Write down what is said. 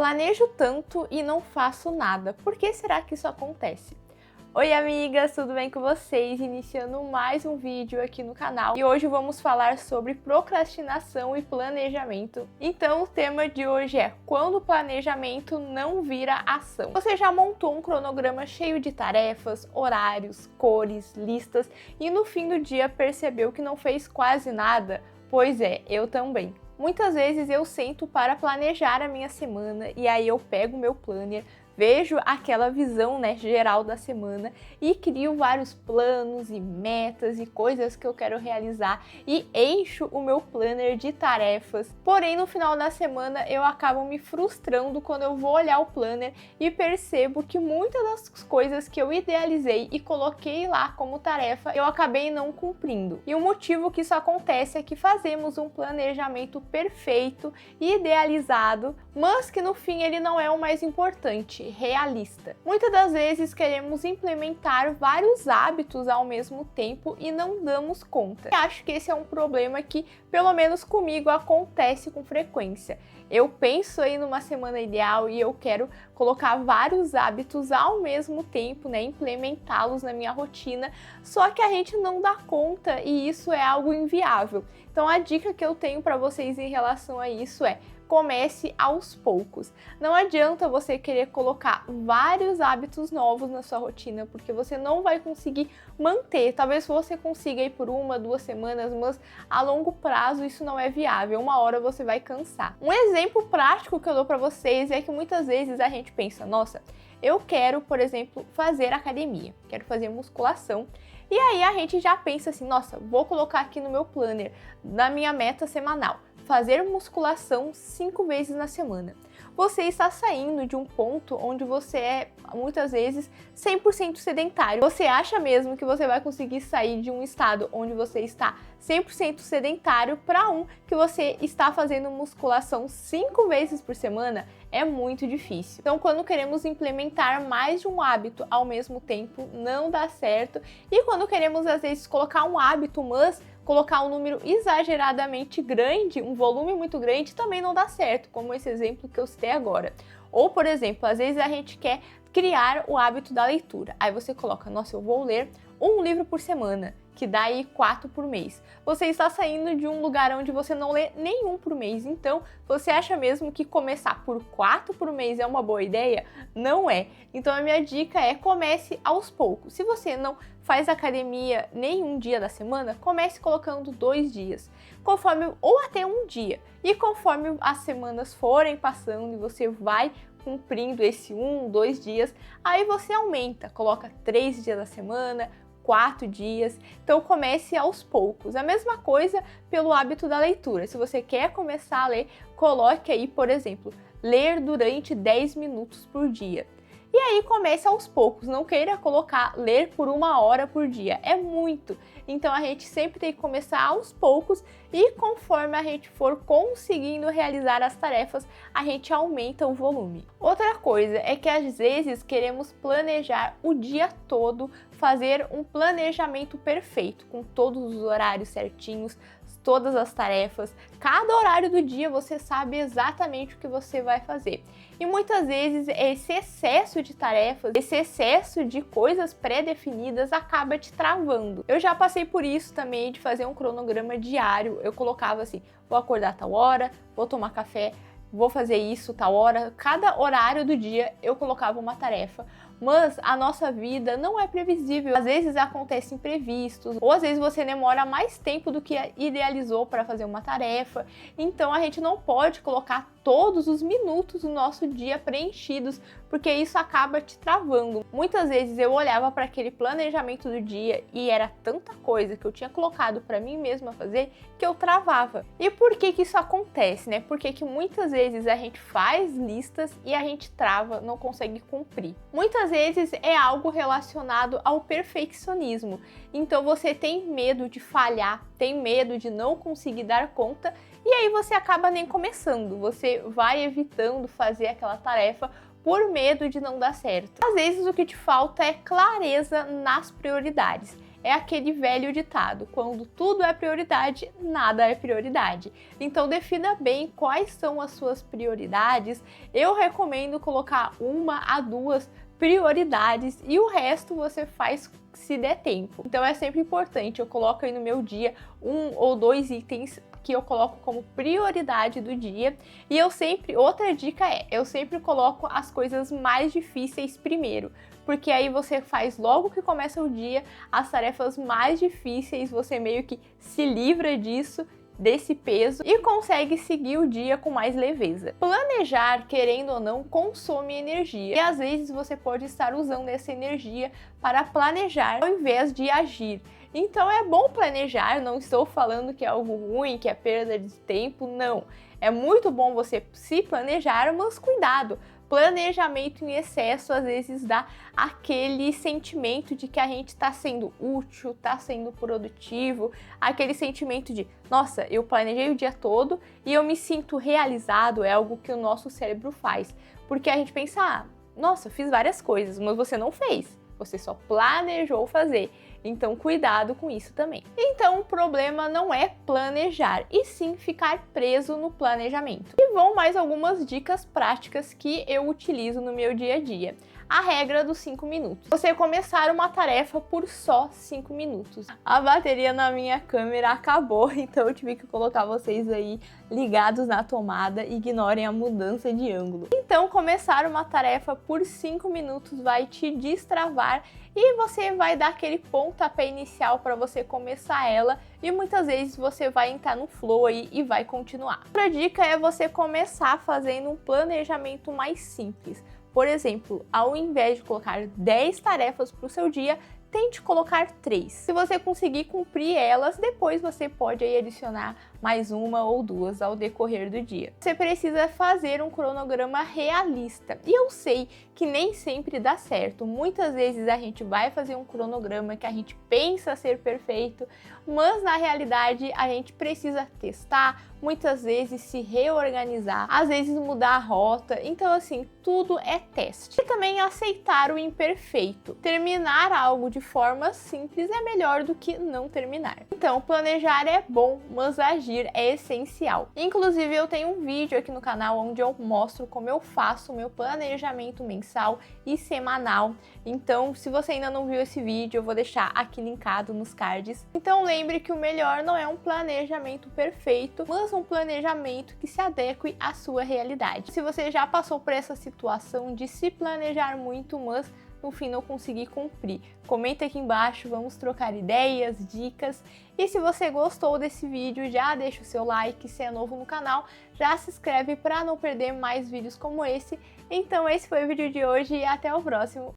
Planejo tanto e não faço nada. Por que será que isso acontece? Oi amigas, tudo bem com vocês? Iniciando mais um vídeo aqui no canal e hoje vamos falar sobre procrastinação e planejamento. Então o tema de hoje é quando o planejamento não vira ação. Você já montou um cronograma cheio de tarefas, horários, cores, listas e no fim do dia percebeu que não fez quase nada? Pois é, eu também. Muitas vezes eu sento para planejar a minha semana e aí eu pego o meu planner, vejo aquela visão, geral da semana e crio vários planos e metas e coisas que eu quero realizar e encho o meu planner de tarefas. Porém, no final da semana eu acabo me frustrando quando eu vou olhar o planner e percebo que muitas das coisas que eu idealizei e coloquei lá como tarefa eu acabei não cumprindo. E o motivo que isso acontece é que fazemos um planejamento perfeito e idealizado, mas que no fim ele não é o mais importante, realista. Muitas das vezes queremos implementar vários hábitos ao mesmo tempo e não damos conta. E acho que esse é um problema que, pelo menos comigo, acontece com frequência. Eu penso aí numa semana ideal e eu quero colocar vários hábitos ao mesmo tempo, implementá-los na minha rotina, só que a gente não dá conta e isso é algo inviável. Então a dica que eu tenho para vocês em relação a isso é: comece aos poucos. Não adianta você querer colocar vários hábitos novos na sua rotina, porque você não vai conseguir manter. Talvez você consiga ir por 1, 2 semanas, mas a longo prazo isso não é viável. Uma hora você vai cansar. Um exemplo prático que eu dou para vocês é que muitas vezes a gente pensa, nossa, eu quero, por exemplo, fazer academia, quero fazer musculação. E aí a gente já pensa assim, nossa, vou colocar aqui no meu planner, na minha meta semanal, fazer musculação 5 vezes na semana. Você está saindo de um ponto onde você é, muitas vezes, 100% sedentário. Você acha mesmo que você vai conseguir sair de um estado onde você está 100% sedentário para um que você está fazendo musculação 5 vezes por semana? É muito difícil. Então, quando queremos implementar mais de um hábito ao mesmo tempo, não dá certo. E quando queremos, às vezes, colocar um hábito, mas colocar um número exageradamente grande, um volume muito grande, também não dá certo, como esse exemplo que eu citei agora. Ou, por exemplo, às vezes a gente quer criar o hábito da leitura. Aí você coloca, nossa, eu vou ler um livro por semana, que dá aí 4 por mês. Você está saindo de um lugar onde você não lê nenhum por mês, então você acha mesmo que começar por 4 por mês é uma boa ideia? Não é. Então a minha dica é: comece aos poucos. Se você não faz academia nenhum dia da semana, comece colocando 2 dias, conforme, ou até um dia. E conforme as semanas forem passando e você vai cumprindo esse 1, 2 dias, aí você aumenta, coloca 3 dias da semana, 4 dias, então comece aos poucos. A mesma coisa pelo hábito da leitura. Se você quer começar a ler, coloque aí, por exemplo, ler durante 10 minutos por dia. E aí comece aos poucos, não queira colocar ler por 1 hora por dia, é muito. Então a gente sempre tem que começar aos poucos e conforme a gente for conseguindo realizar as tarefas, a gente aumenta o volume. Outra coisa é que às vezes queremos planejar o dia todo, fazer um planejamento perfeito, com todos os horários certinhos, todas as tarefas, cada horário do dia você sabe exatamente o que você vai fazer. E muitas vezes esse excesso de tarefas, esse excesso de coisas pré-definidas acaba te travando. Eu já passei por isso também, de fazer um cronograma diário. Eu colocava assim, vou acordar tal hora, vou tomar café, vou fazer isso tal hora. Cada horário do dia eu colocava uma tarefa. Mas a nossa vida não é previsível. Às vezes acontecem imprevistos, ou às vezes você demora mais tempo do que idealizou para fazer uma tarefa. Então a gente não pode colocar todos os minutos do nosso dia preenchidos, porque isso acaba te travando. Muitas vezes eu olhava para aquele planejamento do dia e era tanta coisa que eu tinha colocado para mim mesma fazer que eu travava. E por que isso acontece, Porque que muitas vezes a gente faz listas e a gente trava, não consegue cumprir. Muitas vezes é algo relacionado ao perfeccionismo. Então você tem medo de falhar, tem medo de não conseguir dar conta e aí você acaba nem começando. Você vai evitando fazer aquela tarefa por medo de não dar certo. Às vezes o que te falta é clareza nas prioridades. é aquele velho ditado: quando tudo é prioridade, nada é prioridade. Então defina bem quais são as suas prioridades. Eu recomendo colocar 1 a 2 prioridades e o resto você faz se der tempo. Então é sempre importante, eu coloco aí no meu dia 1 ou 2 itens que eu coloco como prioridade do dia. E outra dica eu sempre coloco as coisas mais difíceis primeiro, porque aí você faz logo que começa o dia as tarefas mais difíceis, você meio que se livra desse peso e consegue seguir o dia com mais leveza. Planejar, querendo ou não, consome energia e às vezes você pode estar usando essa energia para planejar ao invés de agir. Então é bom planejar, não estou falando que é algo ruim, que é perda de tempo, não. É muito bom você se planejar, mas cuidado. Planejamento em excesso às vezes dá aquele sentimento de que a gente está sendo útil, está sendo produtivo, aquele sentimento de, nossa, eu planejei o dia todo e eu me sinto realizado, é algo que o nosso cérebro faz. Porque a gente pensa, nossa, fiz várias coisas, mas você não fez, você só planejou fazer. Então, cuidado com isso também. Então, o problema não é planejar, e sim ficar preso no planejamento. E vão mais algumas dicas práticas que eu utilizo no meu dia a dia. A regra dos 5 minutos. Você começar uma tarefa por só 5 minutos. A bateria na minha câmera acabou, então eu tive que colocar vocês aí ligados na tomada. Ignorem a mudança de ângulo. Então, começar uma tarefa por 5 minutos vai te destravar e você vai dar aquele pontapé inicial para você começar ela, e muitas vezes você vai entrar no flow aí e vai continuar. Outra dica é você começar fazendo um planejamento mais simples. Por exemplo, ao invés de colocar 10 tarefas para o seu dia, tente colocar 3. Se você conseguir cumprir elas, depois você pode aí adicionar mais 1 ou 2 ao decorrer do dia. Você precisa fazer um cronograma realista. E eu sei que nem sempre dá certo. Muitas vezes a gente vai fazer um cronograma que a gente pensa ser perfeito, mas na realidade a gente precisa testar, muitas vezes se reorganizar, às vezes mudar a rota. Então assim, tudo é teste. E também aceitar o imperfeito. Terminar algo de forma simples é melhor do que não terminar. Então, planejar é bom, mas agir é essencial. Inclusive, eu tenho um vídeo aqui no canal onde eu mostro como eu faço o meu planejamento mensal e semanal. Então, se você ainda não viu esse vídeo, eu vou deixar aqui linkado nos cards. Então, lembre que o melhor não é um planejamento perfeito, mas um planejamento que se adeque à sua realidade. Se você já passou por essa situação de se planejar muito, mas no fim não conseguir cumprir, comenta aqui embaixo, vamos trocar ideias, dicas. E se você gostou desse vídeo, já deixa o seu like, se é novo no canal, já se inscreve para não perder mais vídeos como esse. Então esse foi o vídeo de hoje e até o próximo.